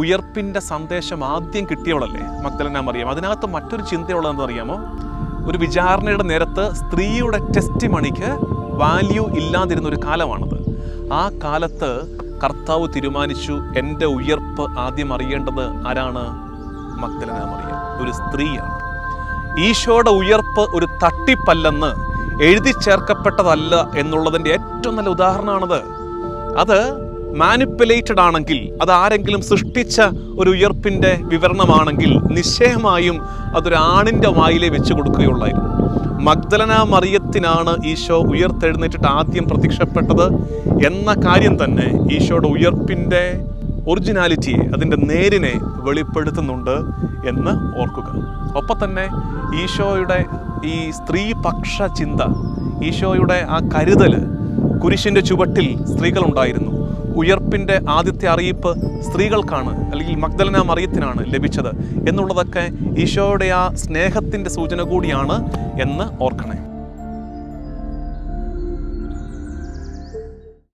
ഉയർപ്പിൻ്റെ സന്ദേശം ആദ്യം കിട്ടിയവളല്ലേ മഗ്ദലന മറിയം. അതിനകത്ത് മറ്റൊരു ചിന്തയുള്ളതെന്ന് അറിയാമോ? ഒരു വിചാരണയുടെ നേരത്ത് സ്ത്രീയുടെ ടെസ്റ്റിമണിക്ക് വാല്യൂ ഇല്ലാതിരുന്ന ഒരു കാലമാണത്. ആ കാലത്ത് കർത്താവ് തീരുമാനിച്ചു, എൻ്റെ ഉയർപ്പ് ആദ്യം അറിയേണ്ടത് ആരാണ്? മഗ്ദലന മറിയം, ഒരു സ്ത്രീയാണ്. ഈശോയുടെ ഉയർപ്പ് ഒരു തട്ടിപ്പല്ലെന്ന് എഴുതി ചേർക്കപ്പെട്ടതല്ല എന്നുള്ളതിൻ്റെ ഏറ്റവും നല്ല ഉദാഹരണമാണത്. അത് മാനിപ്പുലേറ്റഡ് ആണെങ്കിൽ, അത് ആരെങ്കിലും സൃഷ്ടിച്ച ഒരു ഉയർപ്പിൻ്റെ വിവരണമാണെങ്കിൽ നിശ്ചയമായും അതൊരു ആണിൻ്റെ വായിലെ വെച്ച് കൊടുക്കുകയുള്ളായിരുന്നു. മഗ്ദലന മറിയത്തിനാണ് ഈശോ ഉയർത്തെഴുന്നേറ്റിട്ട് ആദ്യം പ്രത്യക്ഷപ്പെട്ടത് എന്ന കാര്യം തന്നെ ഈശോയുടെ ഉയർപ്പിൻ്റെ ഒറിജിനാലിറ്റിയെ, അതിൻ്റെ നേരിനെ വെളിപ്പെടുത്തുന്നുണ്ട് എന്ന് ഓർക്കുക. ഒപ്പം തന്നെ ഈശോയുടെ ഈ സ്ത്രീപക്ഷ ചിന്ത, ഈശോയുടെ ആ കരുതൽ, കുരിശിൻ്റെ ചുവട്ടിൽ സ്ത്രീകളുണ്ടായിരുന്നു. ഉയർപ്പിൻ്റെ ആദ്യത്തെ അറിയിപ്പ് സ്ത്രീകൾക്കാണ്, അല്ലെങ്കിൽ മഗ്ദലന മറിയത്തിനാണ് ലഭിച്ചത് എന്നുള്ളതൊക്കെ ഈശോയുടെ ആ സ്നേഹത്തിൻ്റെ സൂചന കൂടിയാണ് എന്ന് ഓർക്കണേ.